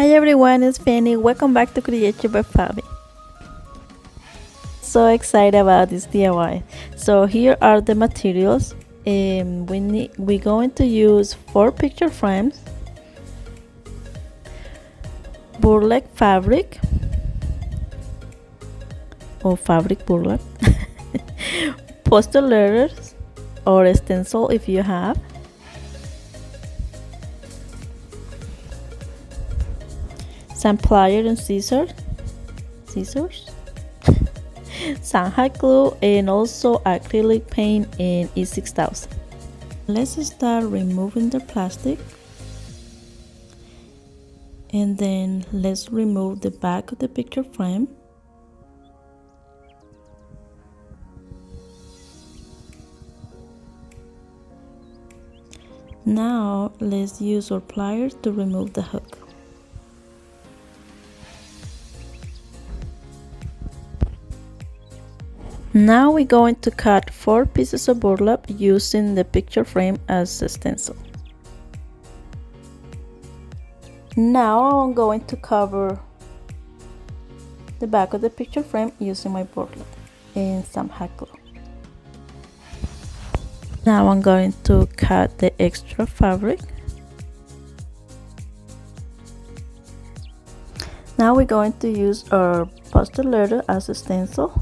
Hi everyone, it's Fanny. Welcome back to Create by Favi. So excited about this DIY. So here are the materials. We're going to use 4 picture frames, burlap fabric or fabric burlap, poster letters or stencil if you have, some pliers and scissors, some hot glue, and also acrylic paint in E6000. Let's start removing the plastic, and then let's remove the back of the picture frame. Now let's use our pliers to remove the hook. Now we're going to cut 4 pieces of burlap using the picture frame as a stencil. Now I'm going to cover the back of the picture frame using my burlap and some hot glue. Now I'm going to cut the extra fabric. Now we're going to use our poster letter as a stencil.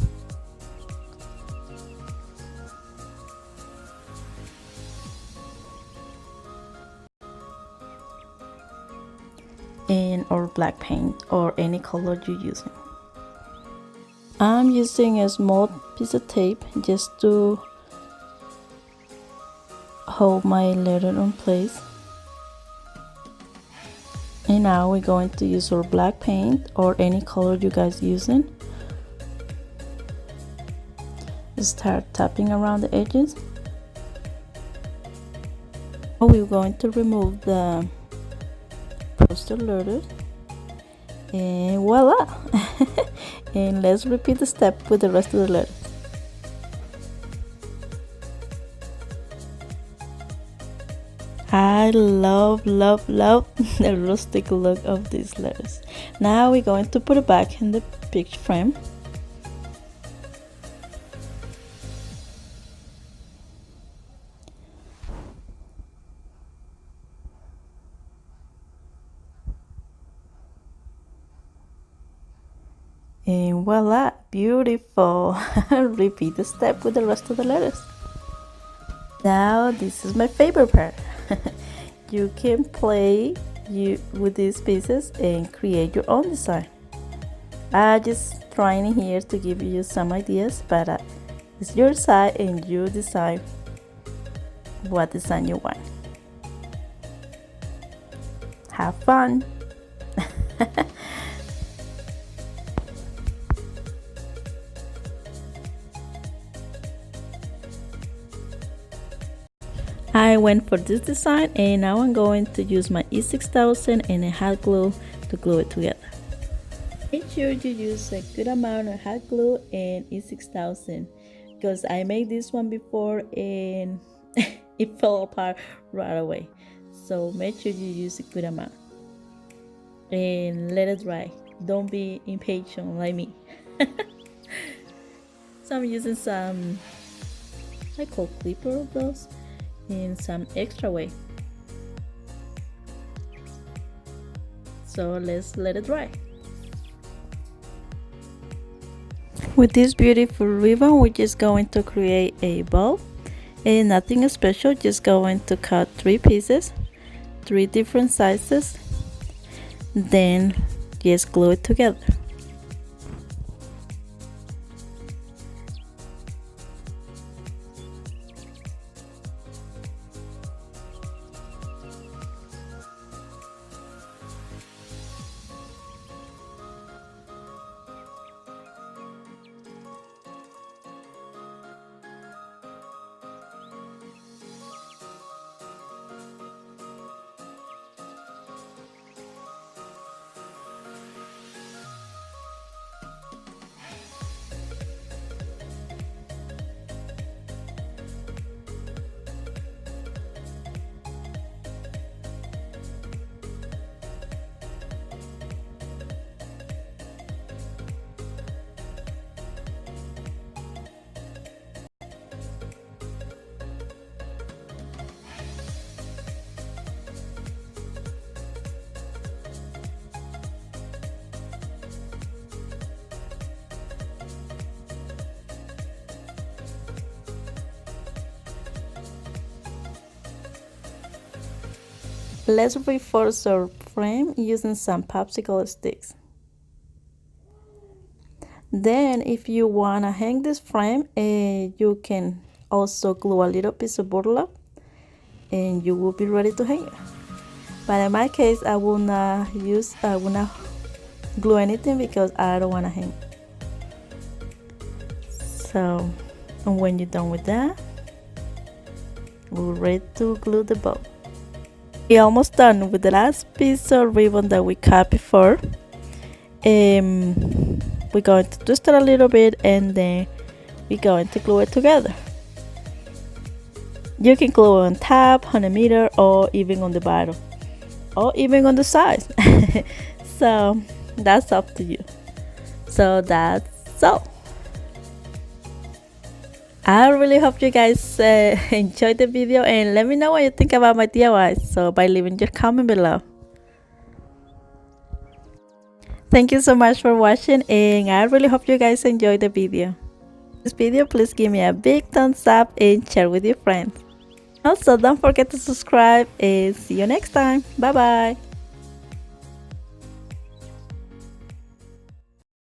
And or black paint or any color you're using. I'm using a small piece of tape just to hold my letter in place. And now we're going to use our black paint or any color you guys using. Start tapping around the edges. We're going to remove the poster letters, and voila. And let's repeat the step with the rest of the letters. I love the rustic look of these letters. Now we're going to put it back in the picture frame. And voila, beautiful. Repeat the step with the rest of the letters. Now this is my favorite part. You can play with these pieces and create your own design. I'm just trying here to give you some ideas, but it's your side and you decide what design you want. Have fun! I went for this design, and now I'm going to use my E6000 and a hot glue to glue it together. Make sure you use a good amount of hot glue and E6000 because I made this one before and it fell apart right away. So make sure you use a good amount and let it dry. Don't be impatient like me. So I'm using some, I call clipper of those, and some extra weight. So let's let it dry. With this beautiful ribbon, we're just going to create a bow, and nothing special, just going to cut 3 pieces, 3 different sizes, then just glue it together. Let's reinforce our frame using some popsicle sticks. Then if you want to hang this frame, you can also glue a little piece of burlap and you will be ready to hang it. But in my case, I will not glue anything because I don't want to hang. So, and when you're done with that, we're ready to glue the bow. We're almost done with the last piece of ribbon that we cut before. We're going to twist it a little bit and then we're going to glue it together. You can glue on top, on the middle, or even on the bottom, or even on the sides. So that's up to you. So that's all. I really hope you guys enjoyed the video, and let me know what you think about my DIYs, so by leaving your comment below. Thank you so much for watching, and I really hope you guys enjoyed the video. This video, please give me a big thumbs up and share with your friends. Also, don't forget to subscribe, and see you next time. Bye bye.